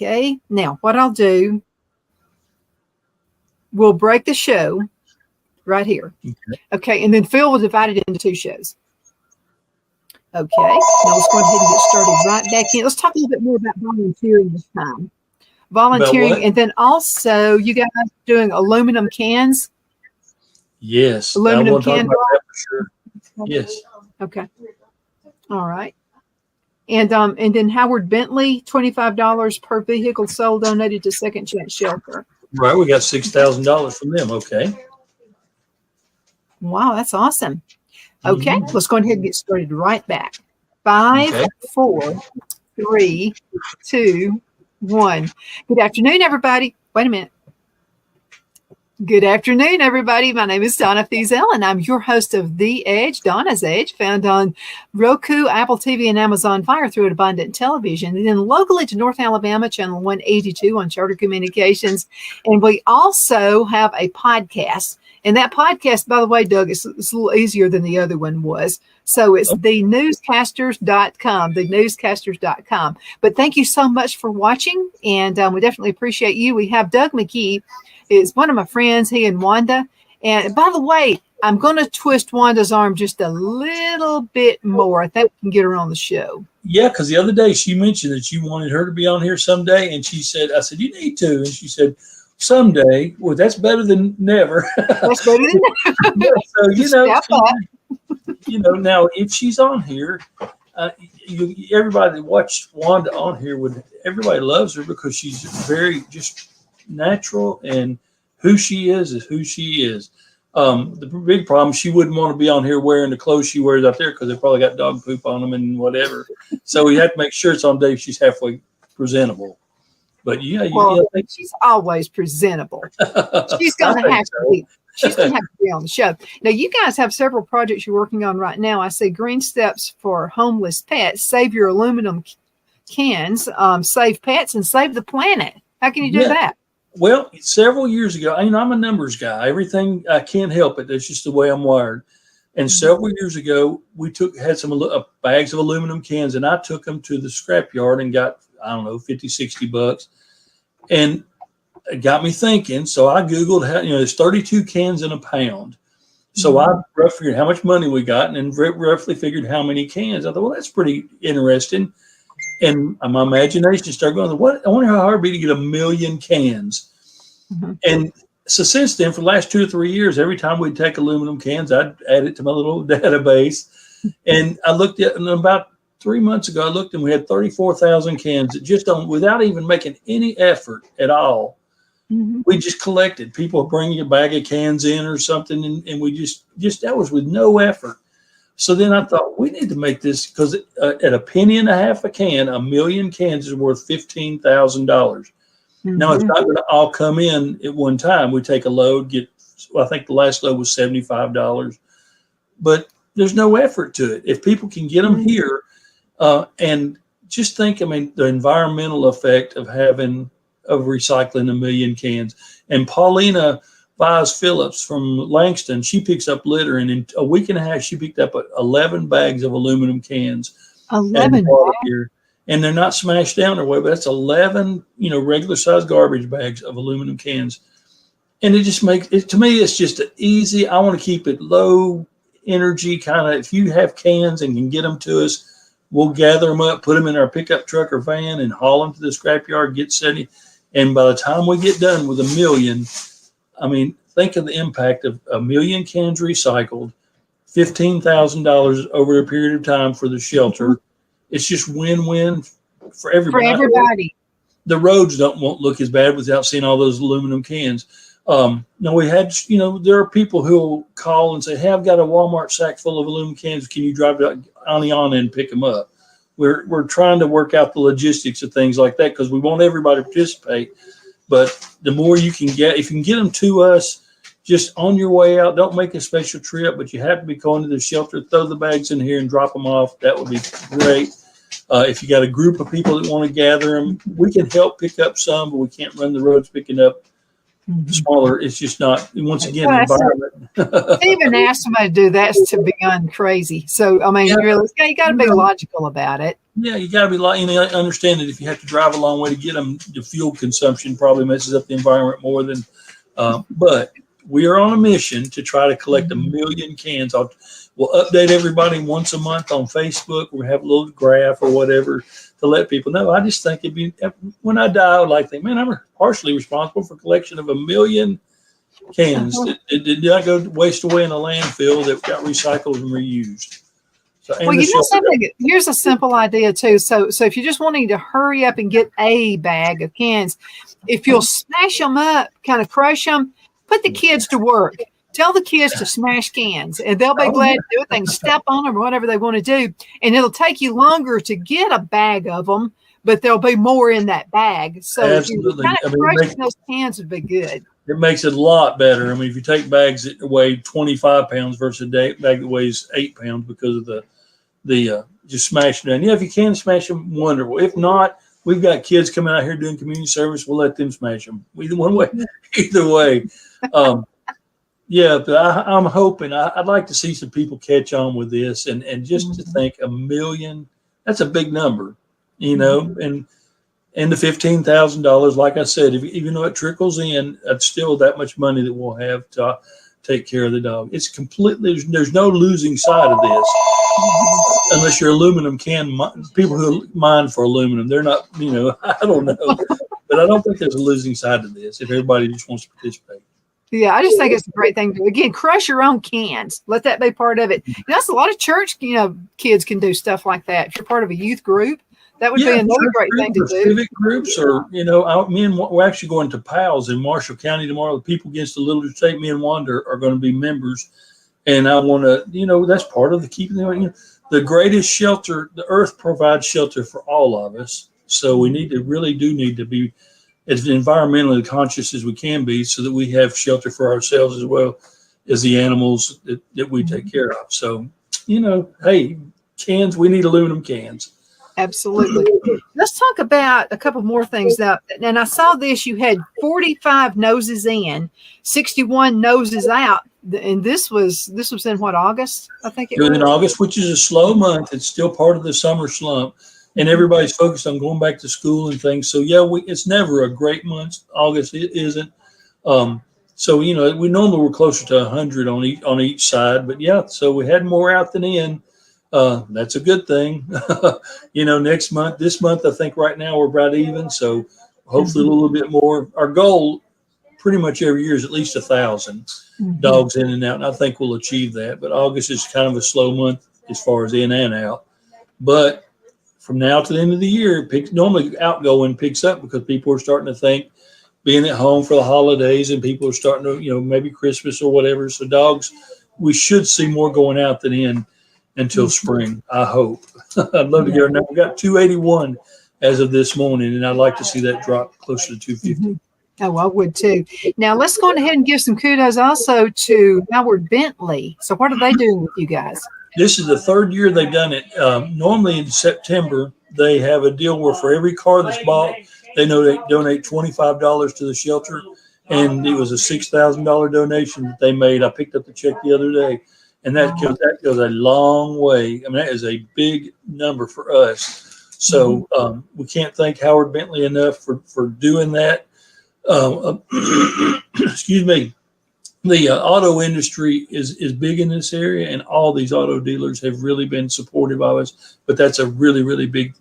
Okay. Now, what I'll do, we'll break the show right here. Okay. And then Phil will divide it into 2 shows. Okay. Now let's go ahead and get started right back in. Let's talk a little bit more about volunteering this time. Volunteering. And then also, you guys doing aluminum cans? Yes. Aluminum can. About that for sure. Yes. Okay. All right. And then Howard Bentley, $25 per vehicle sold, donated to Second Chance Shelter. Right. We got $6,000 from them. Okay. Wow, that's awesome. Okay, let's go ahead and get started right back. 5, 4, 3, 2, 1. Good afternoon, everybody. Wait a minute. Good afternoon, everybody. My name is Donna Fiesel, and I'm your host of The Edge, Donna's Edge, found on Roku, Apple TV, and Amazon Fire through Abundant Television, and then locally to North Alabama, Channel 182 on Charter Communications. And we also have a podcast. And that podcast, by the way, Doug, it's a little easier than the other one was. So it's thenewscasters.com, thenewscasters.com. But thank you so much for watching, and we definitely appreciate you. We have Doug McGee, is one of my friends, he and Wanda. And by the way, I'm going to twist Wanda's arm just a little bit more. I think we can get her on the show. Yeah, because the other day she mentioned that you wanted her to be on here someday. And she said, I said, you need to. And she said, someday. Well, that's better than never. That's better than never. So, now if she's on here, everybody that watched Wanda on here everybody loves her because she's very just natural, and who she is who she is. The big problem, she wouldn't want to be on here wearing the clothes she wears out there because they probably got dog poop on them and whatever. So we have to make sure it's on day she's halfway presentable. But she's always presentable. She's going to have to be. She's going to have to be on the show. Now, you guys have several projects you're working on right now. I see Green Steps for Homeless Pets, Save Your Aluminum Cans, Save Pets, and Save the Planet. How can you do that? Well, several years ago, I'm a numbers guy. Everything, I can't help it. That's just the way I'm wired. And several years ago, we had some bags of aluminum cans, and I took them to the scrapyard and got, I don't know, $50-$60. And it got me thinking. So I Googled how, there's 32 cans in a pound. So I roughly figured how much money we got, and then roughly figured how many cans. I thought, well, that's pretty interesting. And my imagination started going, I wonder how hard it'd be to get 1 million cans. And so since then, for the last 2 or 3 years, every time we'd take aluminum cans, I'd add it to my little database. And I looked at, and about 3 months ago, I looked and we had 34,000 cans that just without even making any effort at all. We just collected. People bringing a bag of cans in or something, and we just that was with no effort. So then I thought, we need to make this, because at $0.015 a can, 1 million cans is worth $15,000. Now, it's not going to all come in at one time. We take a load, I think the last load was $75. But there's no effort to it. If people can get them here, and just think, the environmental effect of recycling 1 million cans. And Paulina Phillips from Langston, she picks up litter, and in a week and a half, she picked up 11 bags of aluminum cans. 11 here, and they're not smashed down or whatever. That's 11, regular size garbage bags of aluminum cans. And it just makes it, to me, it's just easy. I want to keep it low energy kind of. If you have cans and can get them to us, we'll gather them up, put them in our pickup truck or van, and haul them to the scrapyard, get 70. And by the time we get done with 1 million, think of the impact of 1 million cans recycled, $15,000 over a period of time for the shelter. It's just win-win for everybody. For everybody. The roads won't look as bad without seeing all those aluminum cans. No, we had, there are people who will call and say, hey, I've got a Walmart sack full of aluminum cans. Can you drive it on and pick them up? We're trying to work out the logistics of things like that because we want everybody to participate. But the more you can get, if you can get them to us, just on your way out, don't make a special trip, but you have to be going to the shelter, throw the bags in here and drop them off. That would be great. If you got a group of people that want to gather them, we can help pick up some, but we can't run the roads picking up smaller. It's just not, once again, the environment. Even ask somebody to do that to be crazy. So, really, you got to be logical about it. Yeah, you got to be like, understand that if you have to drive a long way to get them, the fuel consumption probably messes up the environment more than. But we are on a mission to try to collect 1 million cans. We'll update everybody once a month on Facebook. We'll have a little graph or whatever to let people know. I just think when I die, I would like to think, man, I'm partially responsible for collection of 1 million cans that did not go waste away in a landfill that got recycled and reused. So, well, you know something. Here's a simple idea too. So if you're just wanting to hurry up and get a bag of cans, if you'll smash them up, kind of crush them, put the kids to work. Tell the kids to smash cans, and they'll be glad to do it. They can step on them or whatever they want to do, and it'll take you longer to get a bag of them, but there'll be more in that bag. So absolutely, kind of crushing those cans would be good. It makes it a lot better. I mean, if you take bags that weigh 25 pounds versus a bag that weighs 8 pounds because of the just smashing them. Yeah, if you can smash them, wonderful. If not, we've got kids coming out here doing community service. We'll let them smash them. Either way. Yeah, but I'm hoping. I'd like to see some people catch on with this, and just to think 1 million. That's a big number, and the $15,000. Like I said, even though it trickles in, it's still that much money that we'll have to take care of the dog. It's completely. There's no losing side of this. Unless you're aluminum people who mine for aluminum, they're not, I don't know. But I don't think there's a losing side to this if everybody just wants to participate. Yeah, I just think it's a great thing to do. Again, crush your own cans. Let that be part of it. That's a lot of church, kids can do stuff like that. If you're part of a youth group, that would be another great thing to do. Civic groups, or we're actually going to PALS in Marshall County tomorrow. The People Against the Little State, me and Wanda are going to be members. And I want to, that's part of the keeping the greatest shelter. The earth provides shelter for all of us. So we need to be as environmentally conscious as we can be, so that we have shelter for ourselves as well as the animals that we take care of. So, hey, cans, we need aluminum cans. Absolutely. Let's talk about a couple more things now. And I saw this, you had 45 noses in, 61 noses out. And this was in what, August? I think it was in August, which is a slow month. It's still part of the summer slump, and everybody's focused on going back to school and things. So yeah, it's never a great month. August it isn't. So we normally were closer to 100 on each side, but yeah. So we had more out than in. That's a good thing. This month, I think right now we're about even. So hopefully a little bit more. Our goal pretty much every year is at least 1,000 dogs in and out. And I think we'll achieve that. But August is kind of a slow month as far as in and out. But from now to the end of the year, normally outgoing picks up because people are starting to think being at home for the holidays, and people are starting to, maybe Christmas or whatever. So dogs, we should see more going out than in until spring, I hope. I'd love to get our number. We've got 281 as of this morning, and I'd like to see that drop closer to 250. Oh, I would too. Now let's go ahead and give some kudos also to Howard Bentley. So what are they doing with you guys? This is the third year they've done it. Normally in September, they have a deal where for every car that's bought, they donate $25 to the shelter. And it was a $6,000 donation that they made. I picked up the check the other day. And that goes a long way. I mean, that is a big number for us. So we can't thank Howard Bentley enough for doing that. Excuse me. The auto industry is big in this area, and all these auto dealers have really been supportive of us. But that's a really, really big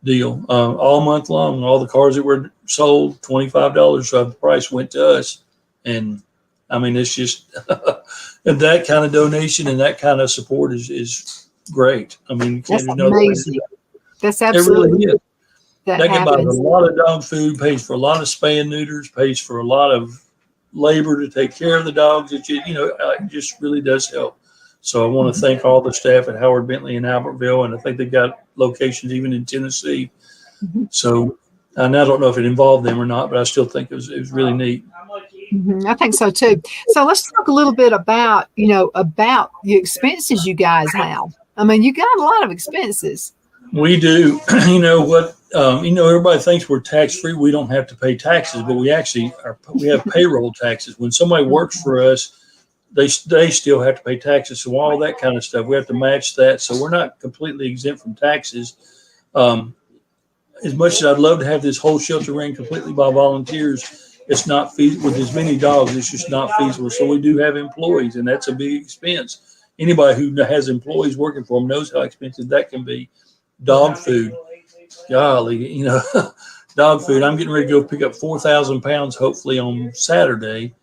deal. All month long, all the cars that were sold, $25 of the price went to us. And I mean, it's just that kind of donation and that kind of support is great. I mean, that's amazing. That's absolutely. It really is. That buys a lot of dog food, pays for a lot of spay and neuters, pays for a lot of labor to take care of the dogs. It just really does help. So I want to thank all the staff at Howard Bentley in Albertville, and I think they've got locations even in Tennessee. So and I don't know if it involved them or not, but I still think it was really neat. I think so too. So let's talk a little bit about the expenses you guys have. I mean, you got a lot of expenses. We do. Everybody thinks we're tax free. We don't have to pay taxes, but we actually we have payroll taxes. When somebody works for us, they still have to pay taxes. So all that kind of stuff, we have to match that. So we're not completely exempt from taxes. As much as I'd love to have this whole shelter ran completely by volunteers, it's not feasible with as many dogs. It's just not feasible. So we do have employees, and that's a big expense. Anybody who has employees working for them knows how expensive that can be. Dog food, golly, dog food. I'm getting ready to go pick up 4,000 pounds, hopefully on Saturday.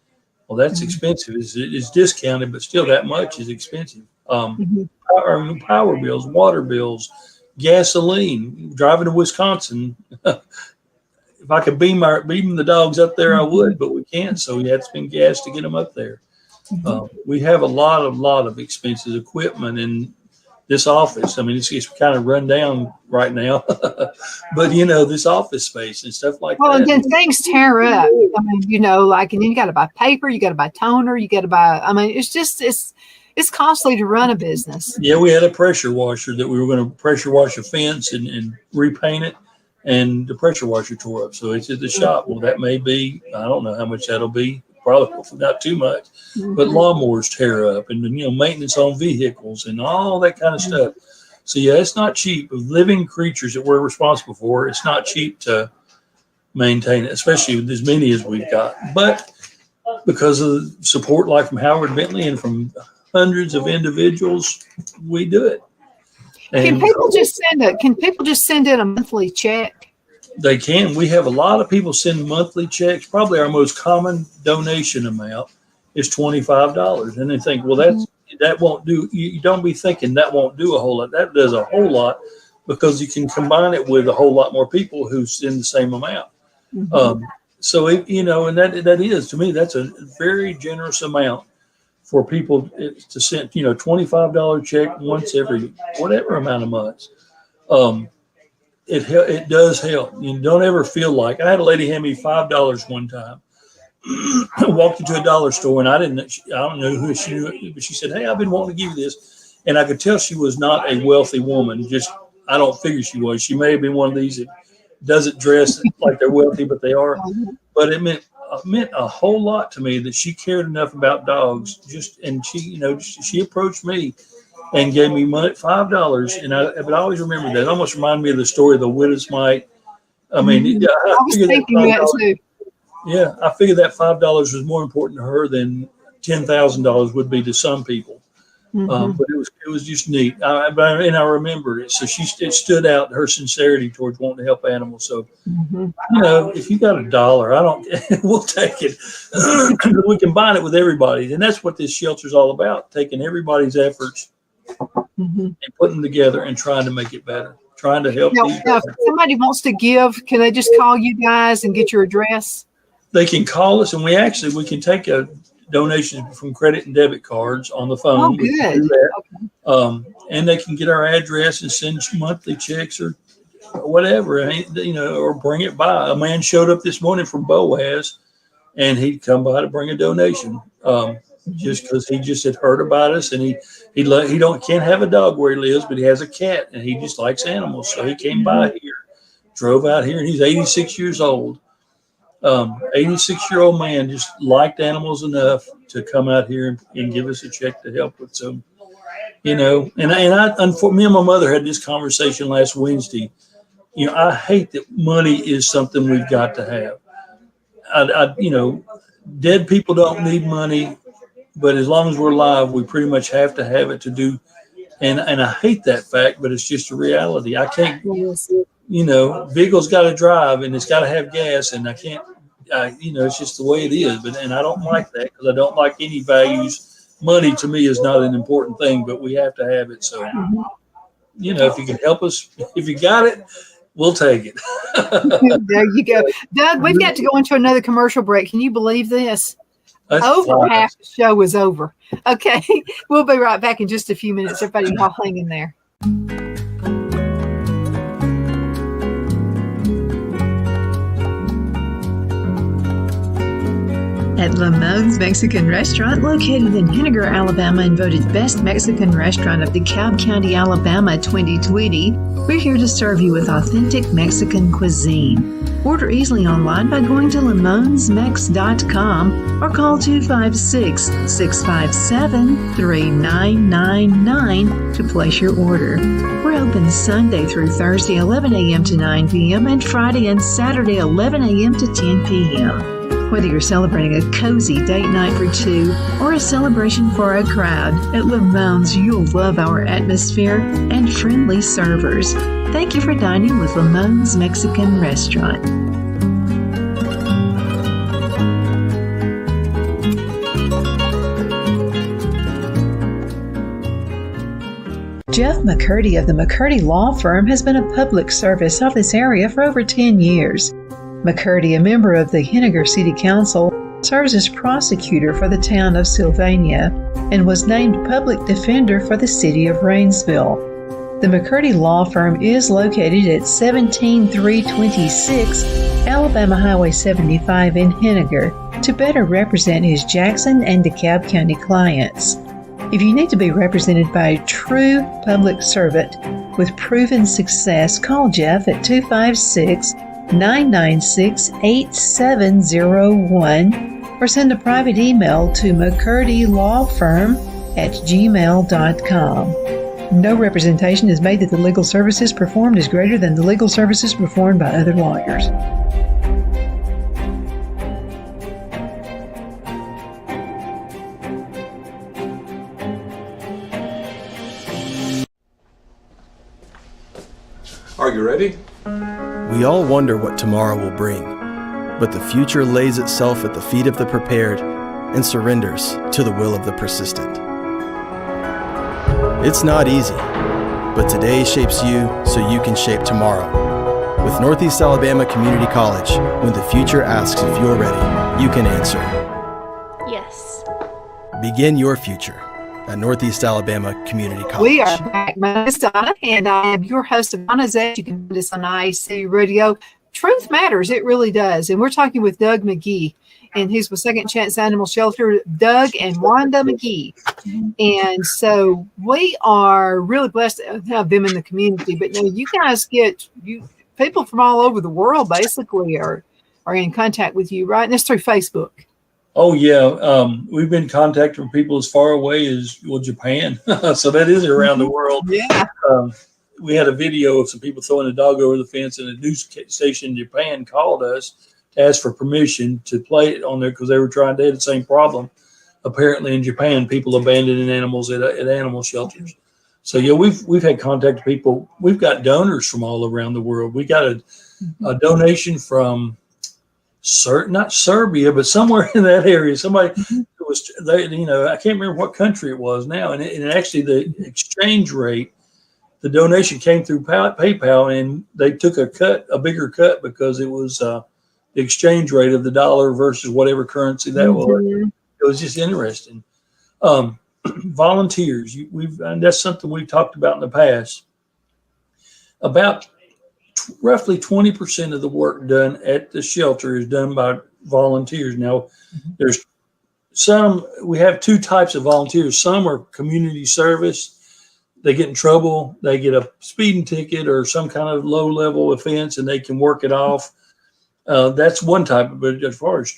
Well, that's expensive. It's discounted, but still that much is expensive. Power bills, water bills, gasoline, driving to Wisconsin. If I could beam the dogs up there, I would, but we can't. So we had to spend gas to get them up there. We have a lot of expenses, equipment in this office. I mean, it's kind of run down right now, but this office space and stuff like that. Well, and then things tear up. I mean, and then you got to buy paper, you got to buy toner, you got to buy. I mean, it's costly to run a business. Yeah, we had a pressure washer that we were going to pressure wash a fence and repaint it, and the pressure washer tore up. So it's at the shop. Well, that may be, I don't know how much that'll be. Probably not too much, but lawnmowers tear up, and maintenance on vehicles and all that kind of stuff. So yeah, it's not cheap. With living creatures that we're responsible for, it's not cheap to maintain it, especially with as many as we've got. But because of support like from Howard Bentley and from hundreds of individuals, we do it. And Can people just send in a monthly check? They can. We have a lot of people send monthly checks. Probably our most common donation amount is $25. And they think, well, that won't do. You don't be thinking that won't do a whole lot. That does a whole lot because you can combine it with a whole lot more people who send the same amount. So, and that is, to me, that's a very generous amount for people to send, $25 check once every whatever amount of months. It does help. You don't ever feel like, I had a lady hand me $5 one time. I walked into a dollar store and I don't know who she knew, but she said, "Hey, I've been wanting to give you this." And I could tell she was not a wealthy woman. I don't figure she was. She may have been one of these that doesn't dress like they're wealthy, but they are. But it meant a whole lot to me that she cared enough about dogs. And she approached me and gave me money, $5, but I always remember that. It almost reminded me of the story of the widow's mite. I mean, I was thinking that too. Yeah, I figured that $5 was more important to her than $10,000 would be to some people. But it was just neat. I remember it. So it stood out, her sincerity towards wanting to help animals. So, if you got $1, we'll take it. We combine it with everybody. And that's what this shelter is all about, taking everybody's efforts and putting them together and trying to make it better, trying to help. Now, if somebody wants to give, can they just call you guys and get your address? They can call us, and we can take a donation from credit and debit cards on the phone. Oh, good. Okay. And they can get our address and send monthly checks or whatever, or bring it by. A man showed up this morning from Boaz, and he'd come by to bring a donation. Just because he just had heard about us, and he can't have a dog where he lives, but he has a cat, and he just likes animals. So he came by here, drove out here, and he's 86 years old. 86-year-old man just liked animals enough to come out here and give us a check to help with. So, me and my mother had this conversation last Wednesday. I hate that money is something we've got to have. Dead people don't need money. But as long as we're alive, we pretty much have to have it to do. And I hate that fact, but it's just a reality. I can't, vehicle's got to drive and it's got to have gas, and I can't, it's just the way it is. And I don't like that because I don't like any values. Money to me is not an important thing, but we have to have it. So, if you can help us, if you got it, we'll take it. There you go. Doug, we've got to go into another commercial break. Can you believe this? Half the show is over. Okay, we'll be right back in just a few minutes. Everybody, y'all hang in there. At Lamone's Mexican Restaurant, located in Henniger, Alabama, and voted Best Mexican Restaurant of DeKalb County, Alabama 2020, we're here to serve you with authentic Mexican cuisine. Order easily online by going to limonsmex.com or call 256-657-3999 to place your order. We're open Sunday through Thursday, 11 a.m. to 9 p.m. and Friday and Saturday, 11 a.m. to 10 p.m. Whether you're celebrating a cozy date night for two or a celebration for a crowd, at Lamone's you'll love our atmosphere and friendly servers. Thank you for dining with Lamone's Mexican Restaurant. Jeff McCurdy of the McCurdy Law Firm has been a public service of this area for over 10 years. McCurdy, a member of the Henniger City Council, serves as prosecutor for the town of Sylvania and was named public defender for the city of Rainsville. The McCurdy Law Firm is located at 17326 Alabama Highway 75 in Henniger to better represent his Jackson and DeKalb County clients. If you need to be represented by a true public servant with proven success, call Jeff at 256-996-8701 or send a private email to mccurdylawfirm@gmail.com. No representation is made that the legal services performed is greater than the legal services performed by other lawyers. Are you ready? We all wonder what tomorrow will bring, but the future lays itself at the feet of the prepared and surrenders to the will of the persistent. It's not easy, but today shapes you so you can shape tomorrow. With Northeast Alabama Community College, when the future asks if you're ready, you can answer. Yes. Begin your future at Northeast Alabama Community College. We are back. My name is Donna, and I am your host of Donna's Edge. You can find us on IAC Radio. Truth matters. It really does. And we're talking with Doug McGee, and he's with Second Chance Animal Shelter, Doug and Wanda McGee. And so we are really blessed to have them in the community. But now you guys people from all over the world basically are in contact with you, right? And it's through Facebook. Oh, yeah. We've been contacting people as far away as, Japan. So that is around the world. Yeah. We had a video of some people throwing a dog over the fence, and a news station in Japan called us to ask for permission to play it on there because they had the same problem. Apparently in Japan, people abandoning animals at animal shelters. So, yeah, we've had contact with people. We've got donors from all around the world. We got a donation from not Serbia, but somewhere in that area. Somebody was, I can't remember what country it was now. And actually the exchange rate, the donation came through PayPal, and they took a bigger cut because it was the exchange rate of the dollar versus whatever currency that was. It was just interesting. Volunteers, and that's something we've talked about in the past. About roughly 20% of the work done at the shelter is done by volunteers. Now, we have two types of volunteers. Some are community service. They get in trouble, they get a speeding ticket or some kind of low-level offense, and they can work it off. That's one type. But as far as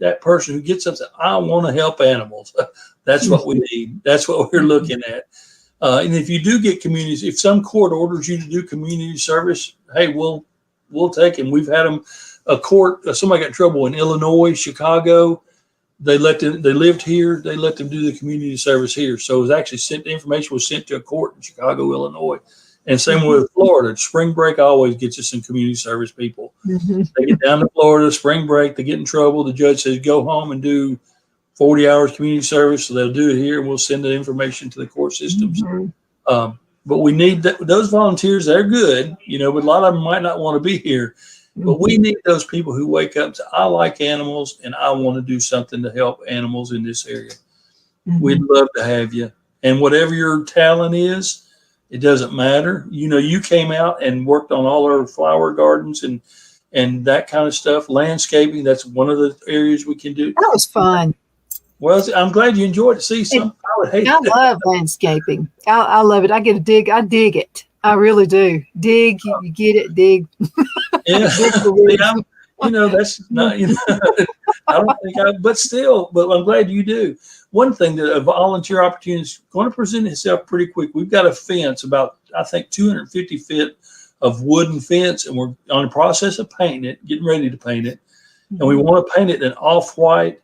that person who gets up, I want to help animals. That's what we need. That's what we're looking at. And if you do get communities, if some court orders you to do community service, hey, we'll take them. We've had them. Somebody got in trouble in Illinois, Chicago. They lived here. They let them do the community service here. So it was actually the information was sent to a court in Chicago, Illinois. And same with Florida. Spring break always gets us some community service people. They get down to Florida, spring break, they get in trouble. The judge says, go home and do 40 hours community service. So they'll do it here, and we'll send the information to the court systems. But we need those volunteers. They're good, but a lot of them might not want to be here. But we need those people who wake up and say, I like animals, and I want to do something to help animals in this area. We'd love to have you. And whatever your talent is, it doesn't matter. You came out and worked on all our flower gardens and that kind of stuff. Landscaping, that's one of the areas we can do. That was fun. Well, I'm glad you enjoyed it. See, I love landscaping. I love it. I dig it. I really do. Dig, you get it, dig. Yeah. Yeah, that's not, I don't think but I'm glad you do. One thing that a volunteer opportunity is going to present itself pretty quick. We've got a fence about, I think, 250 feet of wooden fence, and we're on the process of painting it, getting ready to paint it. And we want to paint it in off-white.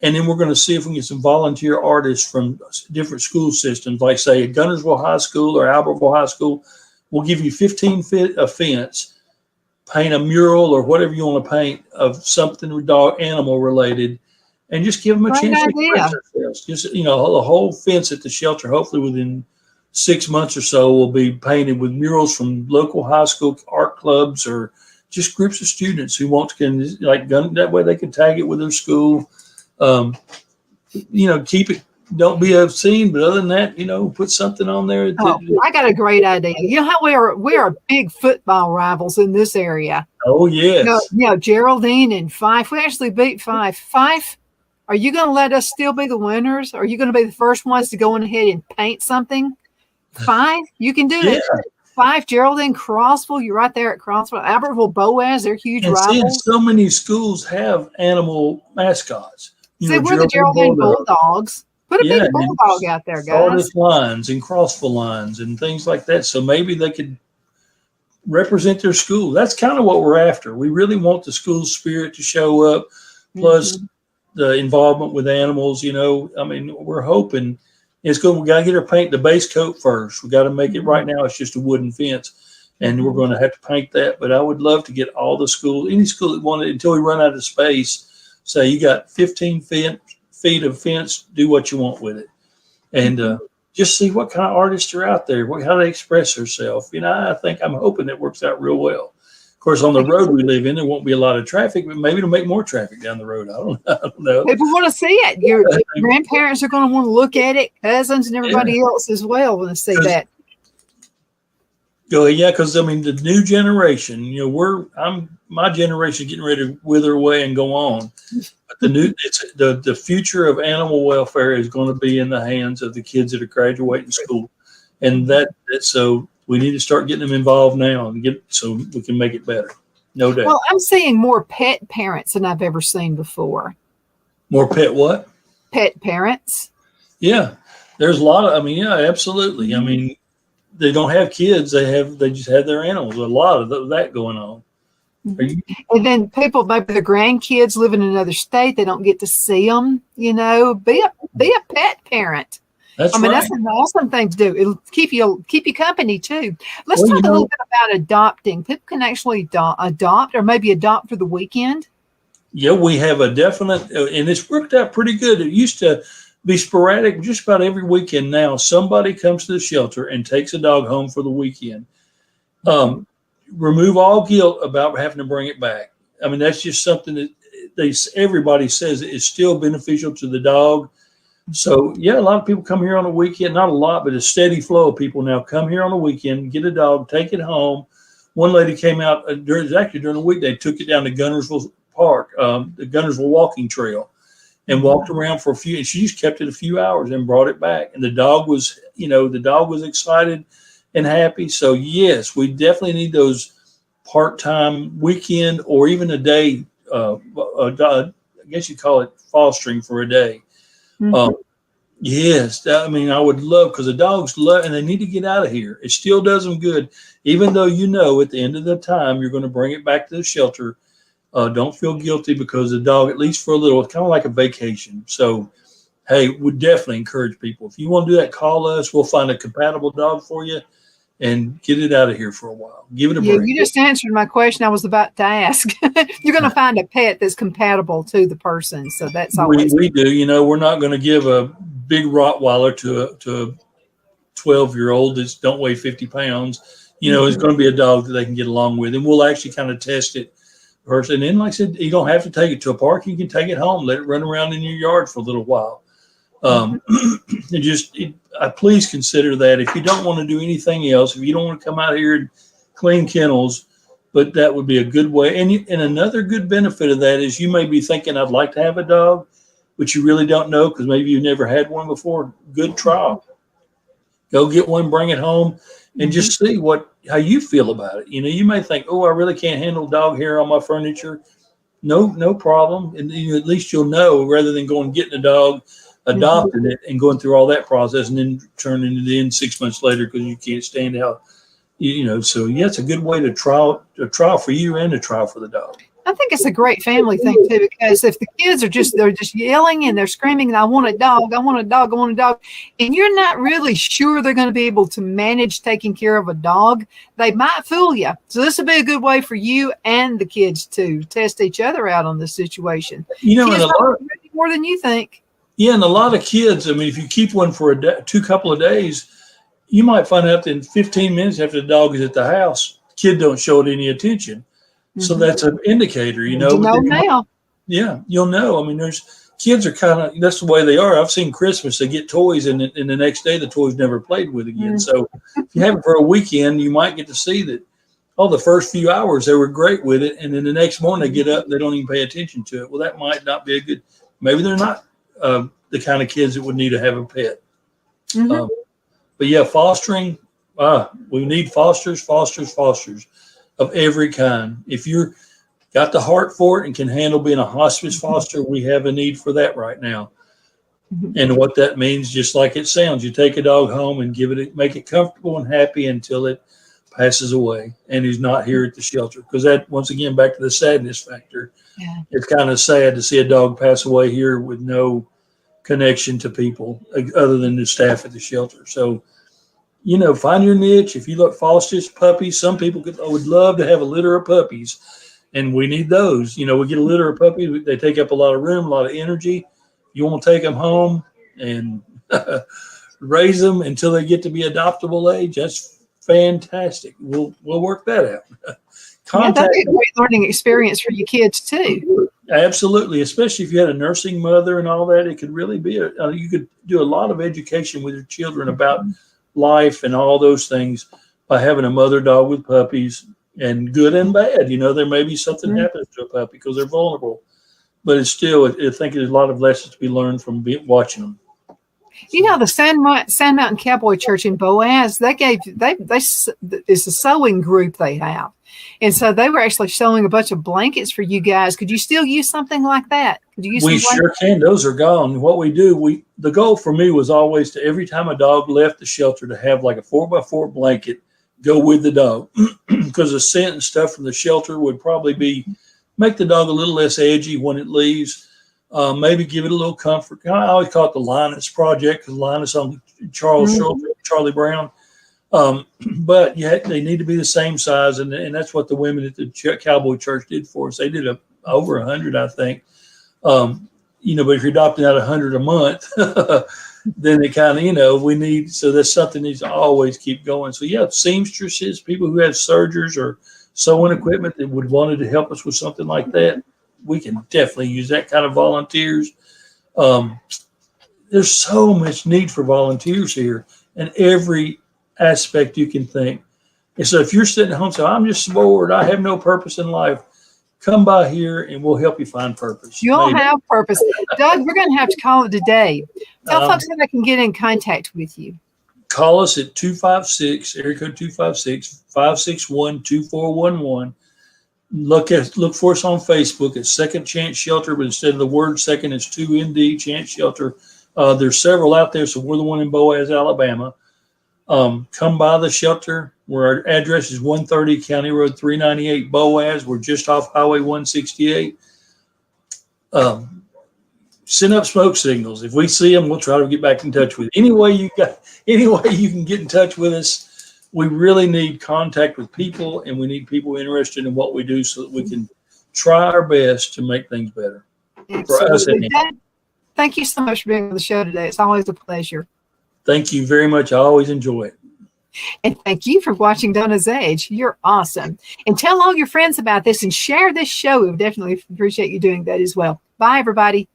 And then we're going to see if we can get some volunteer artists from different school systems, like say at Gunnersville High School or Albertville High School. We'll give you 15 feet of fence, paint a mural or whatever you want to paint of something dog animal related, and just give them a chance to express themselves. Just, the whole fence at the shelter, hopefully within 6 months or so, will be painted with murals from local high school art clubs or just groups of students who want to, that way they can tag it with their school. Keep it, don't be obscene, but other than that, put something on there. I got a great idea. You know how we are big football rivals in this area. Oh, yes. Geraldine and Fife, we actually beat Fife. Fife, are you going to let us still be the winners? Or are you going to be the first ones to go in ahead and paint something? Fife, you can do that. Fife, Geraldine, Crossville, you're right there at Crossville. Albertville, Boaz, they're huge rivals. So many schools have animal mascots. See, we're the Geraldine Bulldogs. Put a big bulldog out there, guys. Sardis Lions and Crossville Lions and things like that. So maybe they could represent their school. That's kind of what we're after. We really want the school spirit to show up, plus the involvement with animals. We're hoping it's good. We got to get her paint the base coat first. We got to make it right now. It's just a wooden fence, and we're going to have to paint that. But I would love to get all the schools, any school that wanted, until we run out of space, say you got 15 feet of fence, do what you want with it. And just see what kind of artists are out there, how they express themselves. I'm hoping that works out real well. Of course, on the road we live in, there won't be a lot of traffic, but maybe it'll make more traffic down the road. I don't know. People want to see it. Your grandparents are going to want to look at it. Cousins and everybody else as well want to see that. Because the new generation, my generation getting ready to wither away and go on. But the future of animal welfare is going to be in the hands of the kids that are graduating school, and so we need to start getting them involved now and so we can make it better. No doubt. Well, I'm seeing more pet parents than I've ever seen before. More pet what? Pet parents. Yeah, there's a lot of. Absolutely. They don't have kids. They just have their animals. A lot of that going on. And then people, maybe their grandkids live in another state. They don't get to see them. Be a pet parent. That's right. That's an awesome thing to do. It'll keep you company too. Let's talk a little bit about adopting. People can actually adopt, or maybe adopt for the weekend. Yeah, we have a definite, and it's worked out pretty good. It used to be sporadic. Just about every weekend now, somebody comes to the shelter and takes a dog home for the weekend. Remove all guilt about having to bring it back. That's just something that everybody says is still beneficial to the dog. So, a lot of people come here on a weekend. Not a lot, but a steady flow of people now come here on a weekend, get a dog, take it home. One lady came out during the weekday, took it down to Gunnersville Park, the Gunnersville walking trail, and walked around for a few. And she just kept it a few hours and brought it back. And the dog was excited and happy. So yes, we definitely need those part-time weekend or even a day. I guess you call it fostering for a day. Yes, I would love, because the dogs love, and they need to get out of here. It still does them good, even though at the end of the time you're going to bring it back to the shelter. Don't feel guilty, because the dog, at least for a little, it's kind of like a vacation. So, hey, we definitely encourage people. If you want to do that, call us. We'll find a compatible dog for you and get it out of here for a while. Give it a break. You just answered my question I was about to ask. You're going to find a pet that's compatible to the person. So that's always we do. We're not going to give a big Rottweiler to a 12-year-old that don't weigh 50 pounds. It's going to be a dog that they can get along with, and we'll actually kind of test it first. And then, like I said, you don't have to take it to a park. You can take it home, let it run around in your yard for a little while. Please consider that. If you don't want to do anything else, if you don't want to come out here and clean kennels, but that would be a good way. And another good benefit of that is you may be thinking, I'd like to have a dog, but you really don't know because maybe you've never had one before. Good trial. Go get one, bring it home, and just see what how you feel about it. You may think, oh, I really can't handle dog hair on my furniture. No problem. And at least you'll know, rather than going and getting a dog, adopting it, and going through all that process, and then turning it in 6 months later because you can't stand how, So yeah, it's a good way to trial for you and a trial for the dog. I think it's a great family thing too, because if the kids are they're just yelling and they're screaming, I want a dog, I want a dog, I want a dog, and you're not really sure they're going to be able to manage taking care of a dog, they might fool you. So this will be a good way for you and the kids to test each other out on this situation. And a lot more than you think. Yeah, and a lot of kids, if you keep one for a couple of days, you might find out that in 15 minutes after the dog is at the house, the kid don't show it any attention. So that's an indicator, now. Yeah, you'll know. There's kids are that's the way they are. I've seen Christmas, they get toys, and the next day the toy's never played with again. So if you have it for a weekend, you might get to see that, the first few hours they were great with it, and then the next morning they get up and they don't even pay attention to it. Well, that might not be maybe they're not the kind of kids that would need to have a pet. But yeah, fostering, we need fosters of every kind. If you're got the heart for it and can handle being a hospice foster, we have a need for that right now. And what that means, just like it sounds, you take a dog home and make it comfortable and happy until it passes away and he's not here at the shelter. Because that, once again, back to the sadness factor. Yeah. It's kind of sad to see a dog pass away here with no connection to people other than the staff at the shelter. So, find your niche. If you look fosters, puppies, some people would love to have a litter of puppies, and we need those. We get a litter of puppies. They take up a lot of room, a lot of energy. You want to take them home and raise them until they get to be adoptable age. That's fantastic. We'll work that out. That'd be a great learning experience for your kids too. Absolutely, especially if you had a nursing mother and all that. It could really be you could do a lot of education with your children about life and all those things by having a mother dog with puppies, and good and bad. There may be something happens to a puppy because they're vulnerable, but it's still, I think there's a lot of lessons to be learned from watching them. The Sand Mountain Cowboy Church in Boaz, it's a sewing group they have. And so they were actually sewing a bunch of blankets for you guys. Could you still use something like that? We sure can. Those are gone. What we do, the goal for me was always to, every time a dog left the shelter, to have like a 4x4 blanket go with the dog, because the scent and stuff from the shelter would probably make the dog a little less edgy when it leaves. Maybe give it a little comfort. I always call it the Linus Project, because Linus on Charlie Brown. But they need to be the same size, and that's what the women at the Cowboy Church did for us. They did over 100, I think. But if you're adopting out 100 a month, then it kind of, we need, so that's something that needs to always keep going. So yeah, seamstresses, people who have sergers or sewing equipment that would wanted to help us with something like that, we can definitely use that kind of volunteers. There's so much need for volunteers here, and every aspect you can think. And so if you're sitting at home saying, I'm just bored, I have no purpose in life, come by here and we'll help you find purpose. You'll have purpose. Doug, we're going to have to call it a day. Tell folks how they can get in contact with you. Call us at 256, area code 256-561-2411. Look for us on Facebook at Second Chance Shelter, but instead of the word second, it's 2ND Chance Shelter. There's several out there, so we're the one in Boaz, Alabama. Come by the shelter, where our address is 130 County Road 398, Boaz. We're just off Highway 168. Send up smoke signals. If we see them, we'll try to get back in touch with you. Any way you can get in touch with us. We really need contact with people, and we need people interested in what we do so that we can try our best to make things better. For us. Thank you so much for being on the show today. It's always a pleasure. Thank you very much. I always enjoy it. And thank you for watching Donna's Edge. You're awesome. And tell all your friends about this and share this show. We would definitely appreciate you doing that as well. Bye, everybody.